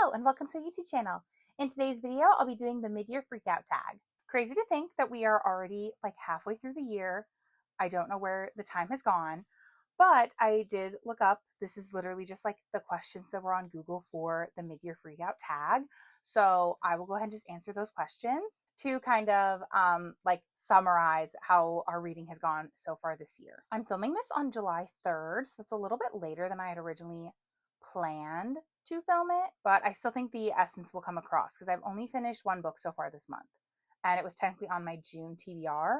Hello and welcome to our YouTube channel. In today's video, I'll be doing the mid-year freakout tag. Crazy to think that we are already like halfway through the year. I don't know where the time has gone, but I did look up. This is literally just like the questions that were on Google for the mid-year freakout tag. So I will go ahead and just answer those questions to kind of like summarize how our reading has gone so far this year. I'm filming this on July 3rd, so that's a little bit later than I had originally planned to film it, but I still think the essence will come across because I've only finished one book so far this month, and it was technically on my June TBR,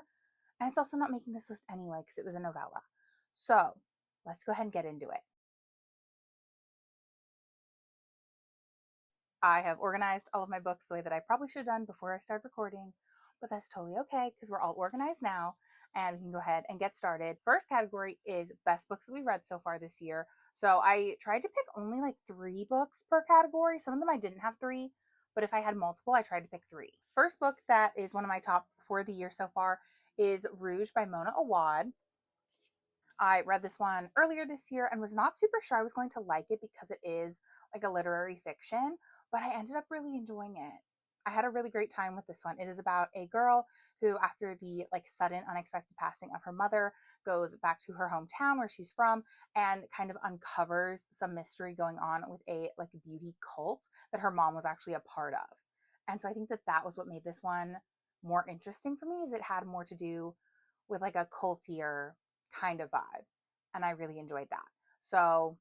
and it's also not making this list anyway because it was a novella. So let's go ahead and get into it. I have organized all of my books the way that I probably should have done before I started recording, but that's totally okay because we're all organized now and we can go ahead and get started. First category is best books that we've read so far this year. So I tried to pick only like 3 books per category. Some of them I didn't have 3, but if I had multiple, I tried to pick 3. First book that is one of my top for the year so far is Rouge by Mona Awad. I read this one earlier this year and was not super sure I was going to like it because it is like a literary fiction, but I ended up really enjoying it. I had a really great time with this one. It is about a girl who, after the like sudden unexpected passing of her mother, goes back to her hometown where she's from and kind of uncovers some mystery going on with a like beauty cult that her mom was actually a part of. And so I think that that was what made this one more interesting for me, is it had more to do with like a cultier kind of vibe, and I really enjoyed that. So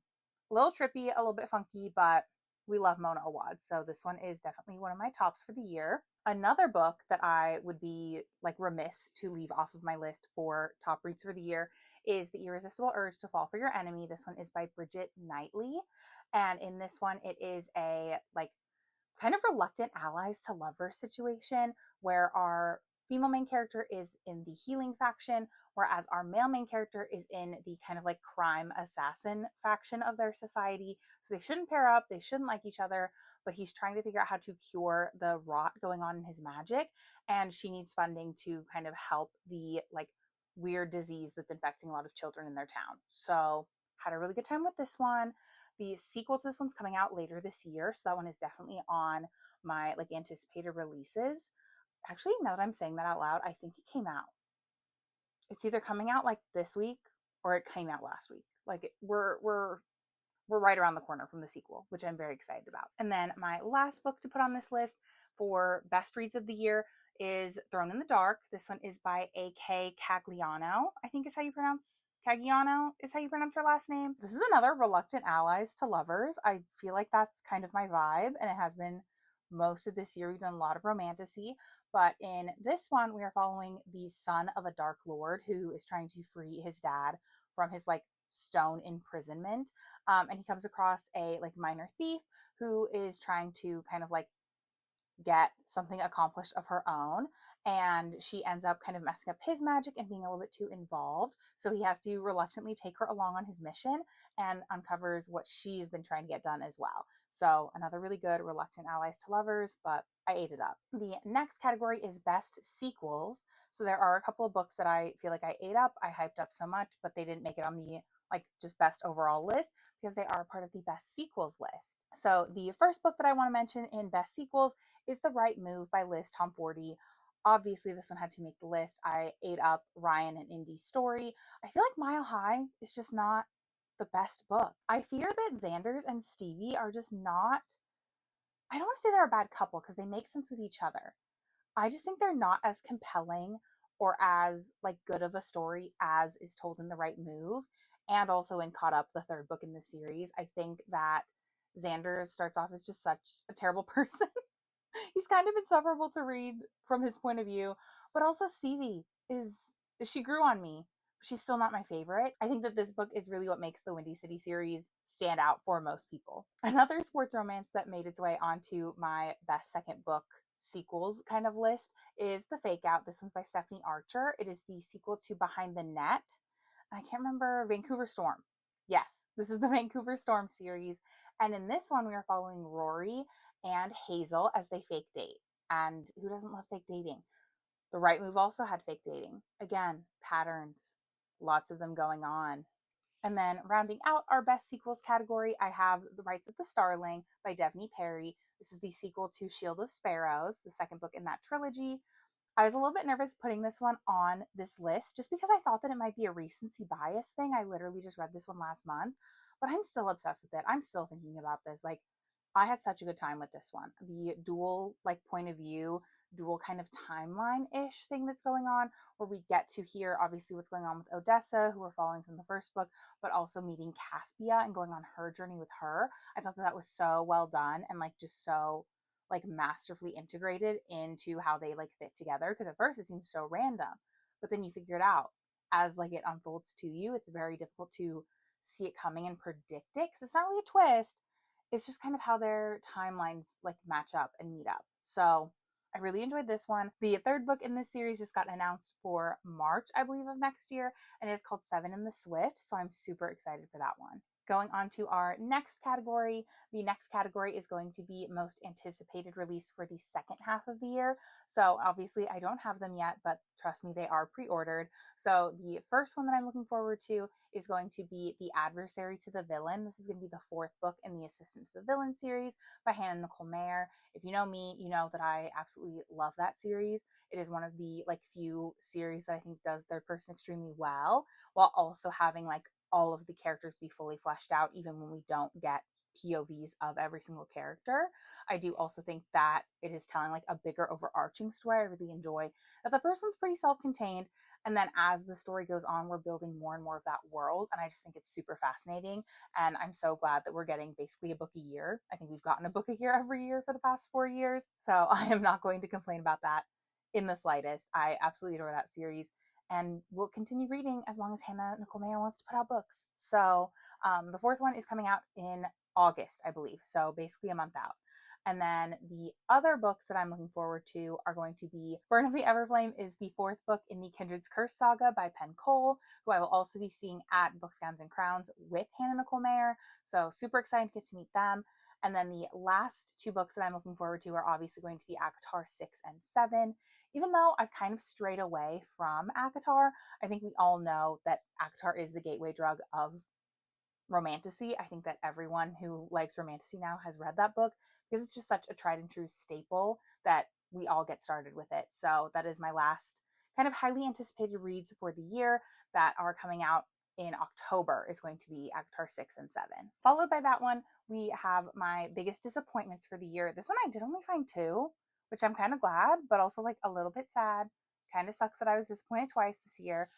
a little trippy, a little bit funky, but we love Mona Awad, so this one is definitely one of my tops for the year. Another book that I would be like remiss to leave off of my list for top reads for the year is The Irresistible Urge to Fall for Your Enemy. This one is by Bridget Knightley, and in this one it is a like kind of reluctant allies to lovers situation where our female main character is in the healing faction, whereas our male main character is in the kind of like crime assassin faction of their society. So they shouldn't pair up, they shouldn't like each other, but he's trying to figure out how to cure the rot going on in his magic, and she needs funding to kind of help the like weird disease that's infecting a lot of children in their town. So had a really good time with this one. The sequel to this one's coming out later this year, so that one is definitely on my like anticipated releases. Actually, now that I'm saying that out loud, I think it came out. It's either coming out like this week or it came out last week. Like we're right around the corner from the sequel, which I'm very excited about. And then my last book to put on this list for best reads of the year is Thrown in the Dark. This one is by A.K. Cagliano, I think is how you pronounce Cagliano is how you pronounce her last name. This is another reluctant allies to lovers. I feel like that's kind of my vibe, and it has been most of this year. We've done a lot of romantasy, but in this one, we are following the son of a dark lord who is trying to free his dad from his like stone imprisonment. And he comes across a like minor thief who is trying to kind of like get something accomplished of her own, and she ends up kind of messing up his magic and being a little bit too involved, so he has to reluctantly take her along on his mission and uncovers what she's been trying to get done as well. So another really good reluctant allies to lovers, but I ate it up. The next category is best sequels. So there are a couple of books that I feel like I ate up, I hyped up so much, but they didn't make it on the like just best overall list because they are part of the best sequels list. So the first book that I want to mention in best sequels is The Right Move by Liz Tomforty. Obviously, this one had to make the list. I ate up Ryan and Indy's story. I feel like Mile High is just not the best book. I fear that Xander's and Stevie are just not, I don't want to say they're a bad couple because they make sense with each other. I just think they're not as compelling or as like good of a story as is told in The Right Move, and also in Caught Up, the third book in the series. I think that Xander starts off as just such a terrible person. He's kind of insufferable to read from his point of view, but also Stevie is she grew on me. She's still not my favorite. I think that this book is really what makes the Windy City series stand out for most people. Another sports romance that made its way onto my best second book sequels kind of list is The Fake Out. This one's by Stephanie Archer. It is the sequel to Behind the Net. I can't remember, Vancouver Storm. Yes, this is the Vancouver Storm series. And in this one, we are following Rory and Hazel as they fake date. And who doesn't love fake dating? The Right Move also had fake dating. Again, patterns, lots of them going on. And then rounding out our best sequels category, I have The Rights of the Starling by Devney Perry. This is the sequel to Shield of Sparrows, the second book in that trilogy. I was a little bit nervous putting this one on this list just because I thought that it might be a recency bias thing. I literally just read this one last month, but I'm still obsessed with it. I'm still thinking about this. Like, I had such a good time with this one. The dual, like, point of view, dual kind of timeline ish thing that's going on, where we get to hear obviously what's going on with Odessa, who we're following from the first book, but also meeting Caspia and going on her journey with her. I thought that that was so well done and like just so like masterfully integrated into how they like fit together, because at first it seems so random, but then you figure it out as like it unfolds to you. It's very difficult to see it coming and predict it because it's not really a twist. It's just kind of how their timelines like match up and meet up. So I really enjoyed this one. The third book in this series just got announced for March, I believe, of next year, and it's called Seven in the Swift. So I'm super excited for that one. Going on to our next category. The next category is going to be most anticipated release for the second half of the year. So obviously I don't have them yet, but trust me, they are pre-ordered. So the first one that I'm looking forward to is going to be The Adversary to the Villain. This is going to be the fourth book in the Assistant to the Villain series by Hannah Nicole Mayer. If you know me, you know that I absolutely love that series. It is one of the like few series that I think does third person extremely well, while also having like all of the characters be fully fleshed out, even when we don't get POVs of every single character. I do also think that it is telling like a bigger overarching story. I really enjoy that the first one's pretty self-contained, and then as the story goes on, we're building more and more of that world, and I just think it's super fascinating. And I'm so glad that we're getting basically a book a year. I think we've gotten a book a year every year for the past 4 years, so I am not going to complain about that in the slightest. I absolutely adore that series and will continue reading as long as Hannah Nicole Mayer wants to put out books. So the fourth one is coming out in August, I believe. So basically a month out. And then the other books that I'm looking forward to are going to be Burn of the Everflame is the fourth book in the Kindred's Curse saga by Penn Cole, who I will also be seeing at Books, Gowns, and Crowns with Hannah Nicole Mayer. So super excited to get to meet them. And then the last two books that I'm looking forward to are obviously going to be ACOTAR 6 and 7. Even though I've kind of strayed away from ACOTAR, I think we all know that ACOTAR is the gateway drug of romantasy. I think that everyone who likes romantasy now has read that book because it's just such a tried and true staple that we all get started with it. So that is my last kind of highly anticipated reads for the year that are coming out in October is going to be ACOTAR 6 and 7. Followed by that one, we have my biggest disappointments for the year. This one I did only find two, which I'm kind of glad, but also like a little bit sad. Kind of sucks that I was disappointed twice this year.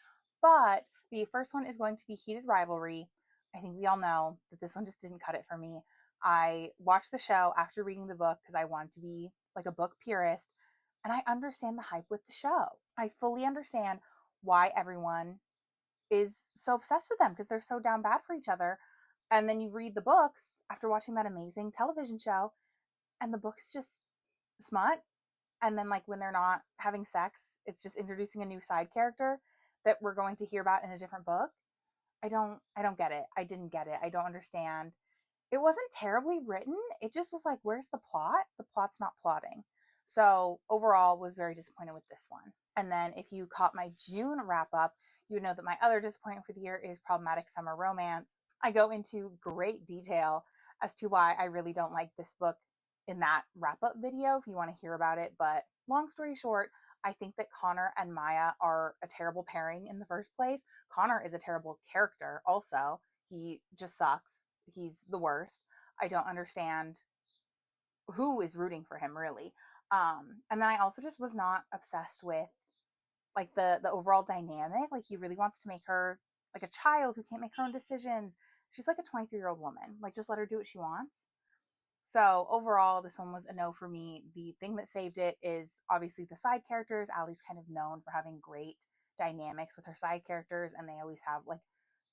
But the first one is going to be Heated Rivalry. I think we all know that this one just didn't cut it for me. I watched the show after reading the book because I wanted to be like a book purist, and I understand the hype with the show. I fully understand why everyone is so obsessed with them because they're so down bad for each other. And then you read the books after watching that amazing television show, and the book is just smut. And then like when they're not having sex, it's just introducing a new side character that we're going to hear about in a different book. I don't get it. I didn't get it. I don't understand. It wasn't terribly written. It just was like, where's the plot? The plot's not plotting. So overall was very disappointed with this one. And then if you caught my June wrap up, you would know that my other disappointment for the year is Problematic Summer Romance. I go into great detail as to why I really don't like this book in that wrap up video if you want to hear about it. But long story short, I think that Connor and Maya are a terrible pairing in the first place. Connor is a terrible character also. He just sucks. He's the worst. I don't understand who is rooting for him really. And then I also just was not obsessed with like the overall dynamic. Like he really wants to make her like a child who can't make her own decisions. She's like a 23-year-old woman. Like just let her do what she wants. So overall, this one was a no for me. The thing that saved it is obviously the side characters. Allie's kind of known for having great dynamics with her side characters, and they always have like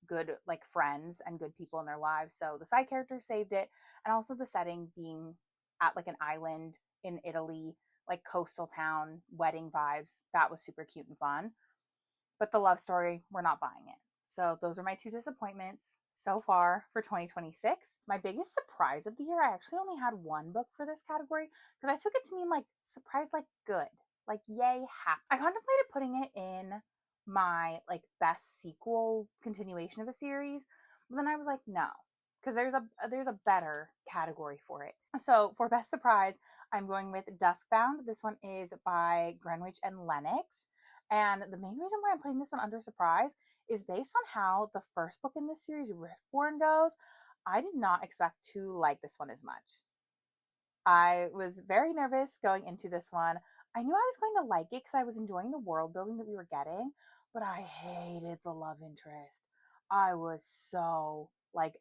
good like friends and good people in their lives. So the side characters saved it, and also the setting being at like an island in Italy, like coastal town, wedding vibes. That was super cute and fun. But the love story, we're not buying it. So those are my two disappointments so far for 2026. My biggest surprise of the year, I actually only had one book for this category because I took it to mean like surprise, like good, like yay, happy. I contemplated putting it in my like best sequel continuation of a series, But then I was like, no, because there's a better category for it. So for best surprise, I'm going with Duskbound. This one is by Greenwich and Lennox. And the main reason why I'm putting this one under surprise is based on how the first book in this series, Riftborn, goes. I did not expect to like this one as much. I was very nervous going into this one. I knew I was going to like it because I was enjoying the world building that we were getting, but I hated the love interest. I was so like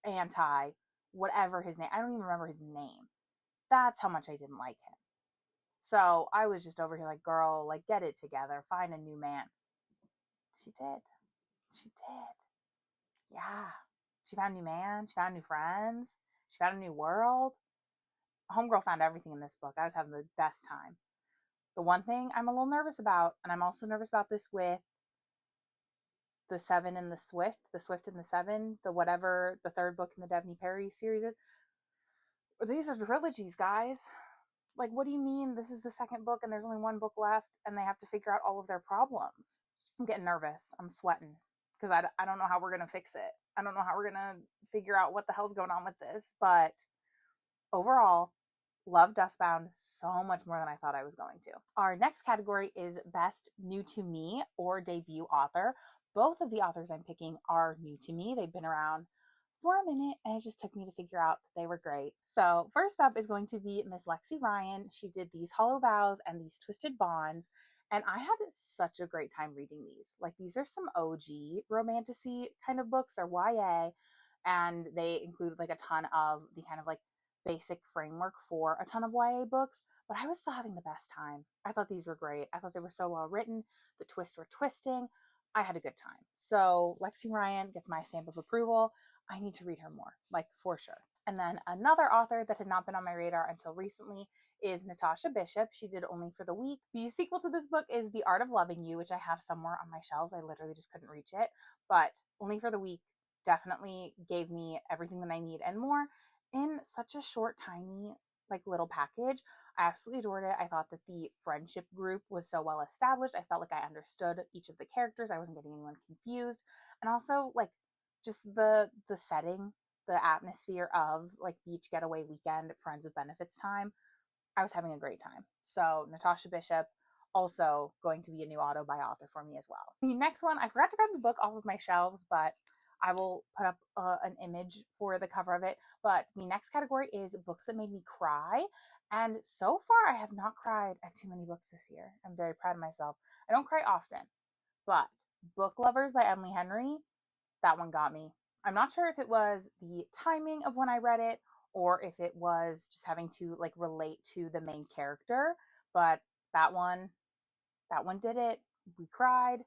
anti whatever his name. I don't even remember his name. That's how much I didn't like him. So I was just over here like, girl, like get it together, find a new man. She did. She did. Yeah. She found a new man. She found new friends. She found a new world. Homegirl found everything in this book. I was having the best time. The one thing I'm a little nervous about, and I'm also nervous about this with the Seven and the Swift and the Seven, the whatever the third book in the Devney Perry series is. These are trilogies, guys. Like, what do you mean this is the second book and there's only one book left and they have to figure out all of their problems? I'm getting nervous. I'm sweating because I don't know how we're going to fix it. I don't know how we're going to figure out what the hell's going on with this. But overall, love Dustbound so much more than I thought I was going to. Our next category is Best New to Me or Debut Author. Both of the authors I'm picking are new to me. They've been around for a minute and it just took me to figure out that they were great. So first up is going to be Miss Lexi Ryan. She did These Hollow Vows and These Twisted Bonds, and I had such a great time reading these. Like, these are some OG romantasy kind of books. They're YA, and they include like a ton of the kind of like basic framework for a ton of YA books, but I was still having the best time. I thought these were great. I thought they were so well written. The twists were twisting. I had a good time. So Lexi Ryan gets my stamp of approval. I need to read her more, like, for sure. And then another author that had not been on my radar until recently is Natasha Bishop. She did Only for the Week. The sequel to this book is The Art of Loving You, which I have somewhere on my shelves. I literally just couldn't reach it. But Only for the Week definitely gave me everything that I need and more in such a short, tiny, like, little package. I absolutely adored it. I thought that the friendship group was so well established. I felt like I understood each of the characters. I wasn't getting anyone confused. And also, like, just the setting, the atmosphere of like beach getaway weekend, friends with benefits time. I was having a great time. So Natasha Bishop, also going to be a new auto by author for me as well. The next one, I forgot to grab the book off of my shelves, but I will put up an image for the cover of it. But the next category is books that made me cry. And so far, I have not cried at too many books this year. I'm very proud of myself. I don't cry often, but Book Lovers by Emily Henry, that one got me. I'm not sure if it was the timing of when I read it or if it was just having to like relate to the main character, but that one that one did it. We cried.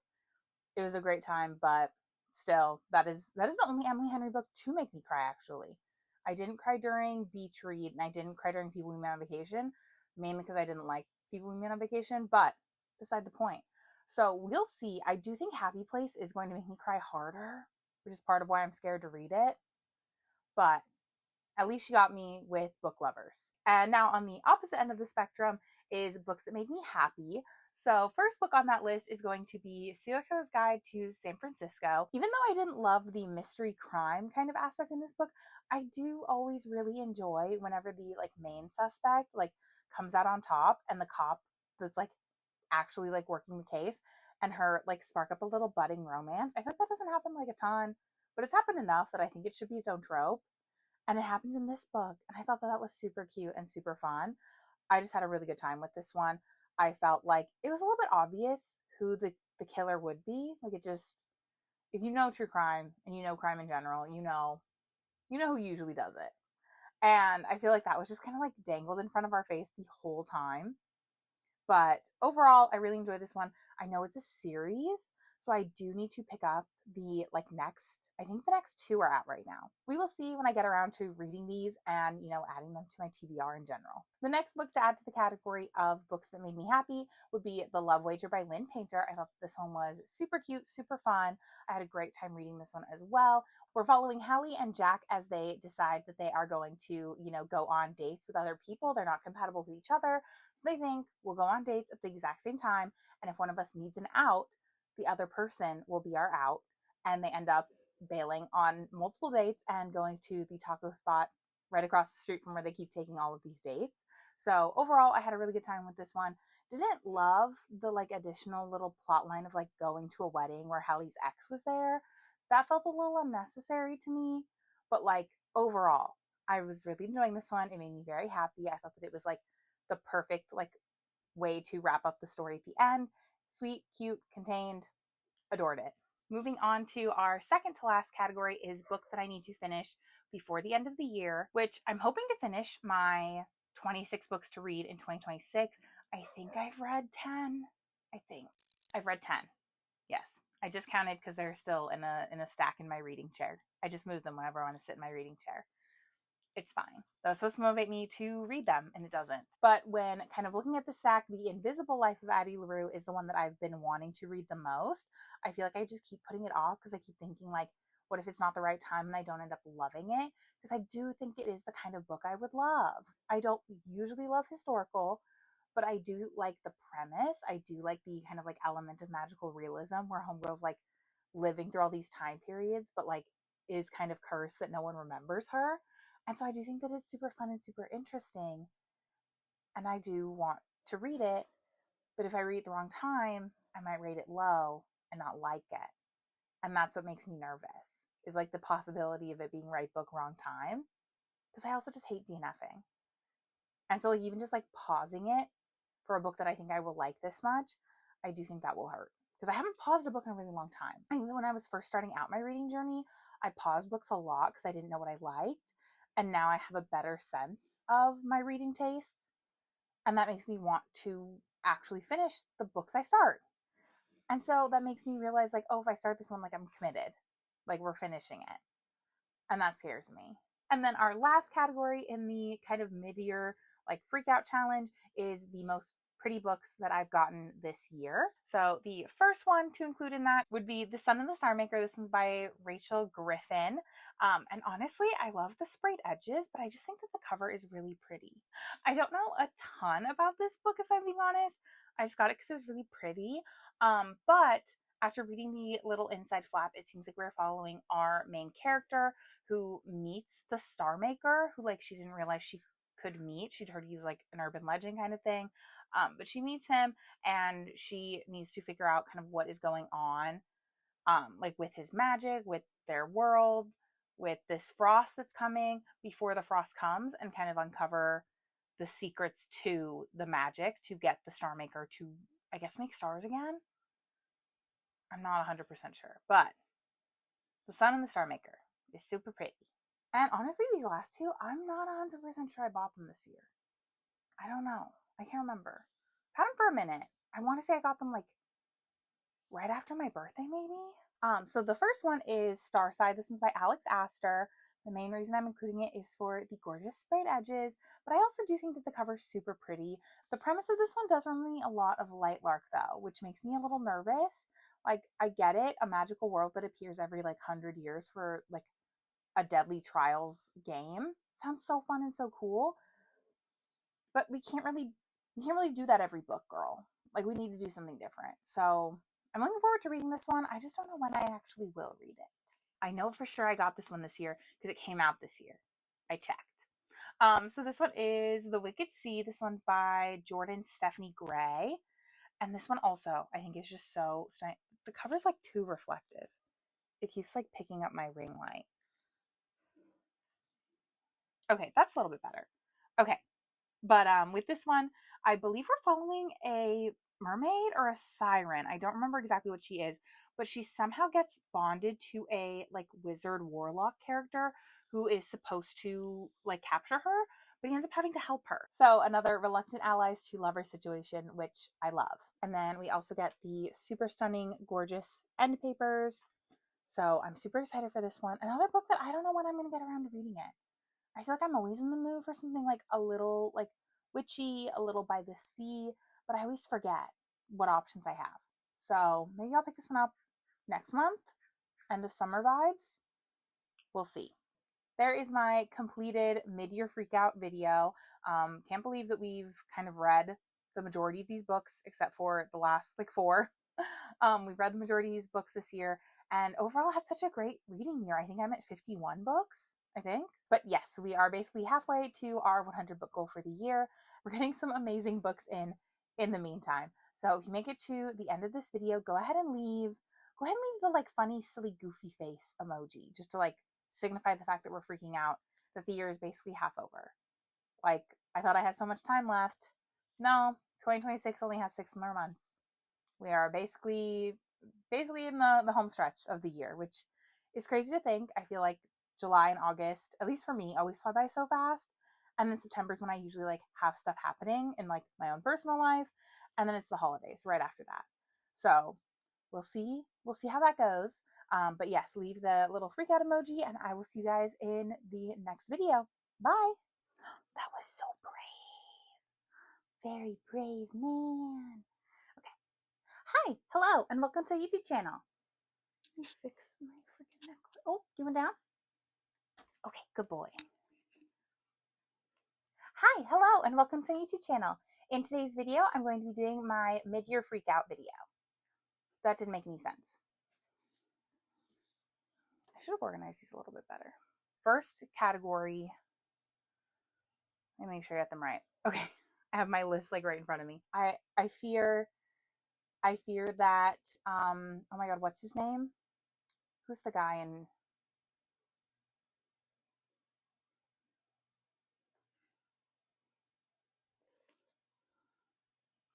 It was a great time, but still, that is the only Emily Henry book to make me cry, actually. I didn't cry during Beach Read and I didn't cry during People We Met on Vacation, mainly because I didn't like People We Met on Vacation, but beside the point. So we'll see. I do think Happy Place is going to make me cry harder, which is part of why I'm scared to read it. But at least she got me with Book Lovers. And now on the opposite end of the spectrum is books that made me happy. So first book on that list is going to be Serial Killer's Guide to San Francisco. Even though I didn't love the mystery crime kind of aspect in this book, I do always really enjoy whenever the like main suspect like comes out on top and the cop that's like actually like working the case and her like spark up a little budding romance. I feel like that doesn't happen like a ton, but it's happened enough that I think it should be its own trope. And it happens in this book. And I thought that was super cute and super fun. I just had a really good time with this one. I felt like it was a little bit obvious who the killer would be. Like, it just, if you know true crime and you know crime in general, you know who usually does it. And I feel like that was just kind of like dangled in front of our face the whole time. But overall, I really enjoyed this one. I know it's a series, so I do need to pick up the like next, I think the next two are out right now. We will see when I get around to reading these and, adding them to my TBR in general. The next book to add to the category of books that made me happy would be The Love Wager by Lynn Painter. I thought this one was super cute, super fun. I had a great time reading this one as well. We're following Hallie and Jack as they decide that they are going to, go on dates with other people. They're not compatible with each other. So they think we'll go on dates at the exact same time. And if one of us needs an out, the other person will be our out. And they end up bailing on multiple dates and going to the taco spot right across the street from where they keep taking all of these dates. So overall, I had a really good time with this one. Didn't love the like additional little plot line of like going to a wedding where Hallie's ex was there. That felt a little unnecessary to me, but like overall, I was really enjoying this one. It made me very happy. I thought that it was like the perfect like way to wrap up the story at the end. Sweet, cute, contained, adored it. Moving on to our second to last category is books that I need to finish before the end of the year, which I'm hoping to finish my 26 books to read in 2026. I think I've read 10. I think I've read 10. Yes. I just counted because they're still in a stack in my reading chair. I just move them whenever I want to sit in my reading chair. It's fine. That was supposed to motivate me to read them, and it doesn't. But when kind of looking at the stack, The Invisible Life of Addie LaRue is the one that I've been wanting to read the most. I feel like I just keep putting it off because I keep thinking like, what if it's not the right time and I don't end up loving it? Because I do think it is the kind of book I would love. I don't usually love historical, but I do like the premise. I do like the kind of like element of magical realism where homegirl's like living through all these time periods, but like is kind of cursed that no one remembers her. And so I do think that it's super fun and super interesting. And I do want to read it. But if I read it the wrong time, I might rate it low and not like it. And that's what makes me nervous, is like the possibility of it being right book, wrong time. Because I also just hate DNFing. And so like even just like pausing it for a book that I think I will like this much, I do think that will hurt. Because I haven't paused a book in a really long time. I think that when I was first starting out my reading journey, I paused books a lot because I didn't know what I liked. And now I have a better sense of my reading tastes. And that makes me want to actually finish the books I start. And so that makes me realize, like, oh, if I start this one, like, I'm committed. Like, we're finishing it. And that scares me. And then our last category in the kind of mid-year like freak out challenge is the most pretty books that I've gotten this year. So the first one to include in that would be The Sun and the Star Maker. This one's by Rachel Griffin. And honestly, I love the sprayed edges, but I just think that the cover is really pretty. I don't know a ton about this book, if I'm being honest. I just got it because it was really pretty. But after reading the little inside flap, it seems like we're following our main character who meets the Star Maker, who like she didn't realize she could meet. She'd heard he was like an urban legend kind of thing. But she meets him and she needs to figure out kind of what is going on, like with his magic, with their world, with this frost that's coming before the frost comes, and kind of uncover the secrets to the magic to get the Star Maker to, I guess, make stars again. I'm not 100% sure, but The Sun and the Star Maker is super pretty. And honestly, these last two, I'm not 100% sure I bought them this year. I don't know. I can't remember. I've had them for a minute. I want to say I got them like right after my birthday, maybe. So the first one is Starside. This one's by Alex Astor. The main reason I'm including it is for the gorgeous sprayed edges, but I also do think that the cover's super pretty. The premise of this one does remind me a lot of Lightlark though, which makes me a little nervous. Like, I get it, a magical world that appears every like 100 years for like a Deadly Trials game. Sounds so fun and so cool. But we can't really do that every book, girl. Like, we need to do something different. So I'm looking forward to reading this one. I just don't know when I actually will read it. I know for sure I got this one this year because it came out this year. I checked. So this one is The Wicked Sea. This one's by Jordan Stephanie Gray. And this one also, I think, is just so stunning. The cover's like too reflective. It keeps like picking up my ring light. Okay, that's a little bit better. Okay, but with this one, I believe we're following a mermaid or a siren. I don't remember exactly what she is, but she somehow gets bonded to a like wizard warlock character who is supposed to like capture her, but he ends up having to help her. So another reluctant allies to lover situation, which I love. And then we also get the super stunning, gorgeous end papers. So I'm super excited for this one. Another book that I don't know when I'm going to get around to reading it. I feel like I'm always in the mood for something like a little like witchy, a little by the sea, but I always forget what options I have. So maybe I'll pick this one up next month. End of summer vibes. We'll see. There is my completed mid-year freakout video. Can't believe that we've kind of read the majority of these books except for the last like four. We read the majority of these books this year, and overall had such a great reading year. I think I'm at 51 books, I think. But yes, we are basically halfway to our 100 book goal for the year. We're getting some amazing books in the meantime. So if you make it to the end of this video, go ahead and leave the like funny, silly, goofy face emoji, just to like signify the fact that we're freaking out, that the year is basically half over. Like, I thought I had so much time left. No, 2026 only has 6 more months. We are basically in the home stretch of the year, which is crazy to think. I feel like July and August, at least for me, always fly by so fast. And then September is when I usually like have stuff happening in like my own personal life. And then it's the holidays right after that. So we'll see. We'll see how that goes. But yes, leave the little freak out emoji, and I will see you guys in the next video. Bye. That was so brave. Very brave man. Okay. Hi, hello, and welcome to our YouTube channel. Let me fix my freaking necklace. Oh, you went down? Okay, good boy. Hi, hello, and welcome to our YouTube channel. In today's video, I'm going to be doing my mid-year freak out video. That didn't make any sense. I should have organized these a little bit better. First category, let me make sure I got them right. Okay, I have my list like right in front of me. I fear that oh my god, what's his name? Who's the guy in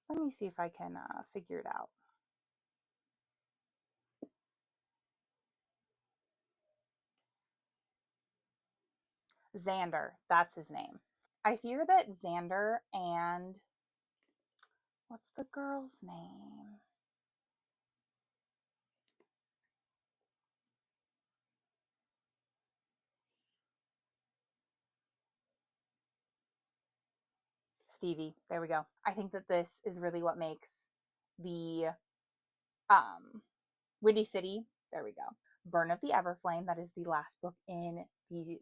let me see if I can figure it out. Xander, that's his name. I fear that Xander and what's the girl's name? Stevie. There we go. I think that this is really what makes the Windy City, there we go. Burn of the Everflame, that is the last book in the,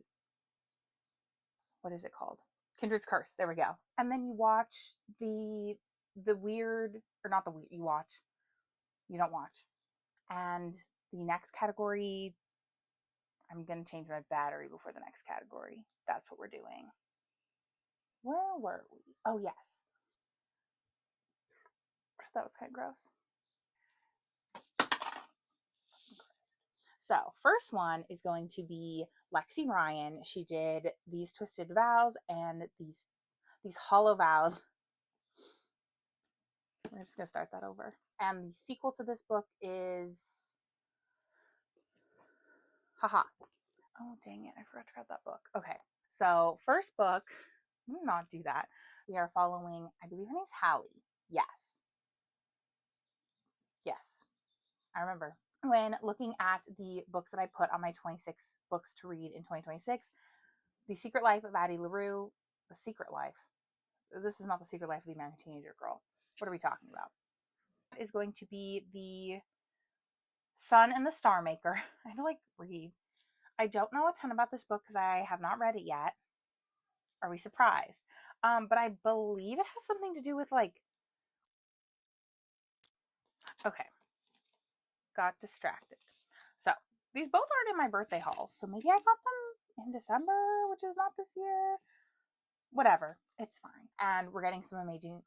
what is it called? Kindred's Curse. There we go. And then you watch the weird, or not the weird, you don't watch. And the next category, I'm going to change my battery before the next category. That's what we're doing. Where were we? Oh, yes. That was kind of gross. So, first one is going to be Lexi Ryan. She did These Twisted Vows and these Hollow Vows. We're just going to start that over. And the sequel to this book is haha. Oh, dang it. I forgot to grab that book. Okay. So, first book, not do that. We are following, I believe her name's Hallie. Yes. Yes. I remember. When looking at the books that I put on my 26 books to read in 2026, The Secret Life of Addie LaRue, The Secret Life. This is not The Secret Life of the American Teenager Girl. What are we talking about? Is going to be The Sun and the Star Maker. I had to like read. I don't know a ton about this book because I have not read it yet. Are we surprised? But I believe it has something to do with like, okay, got distracted. So these both aren't in my birthday haul. So maybe I got them in December, which is not this year. Whatever, it's fine. And we're getting some amazing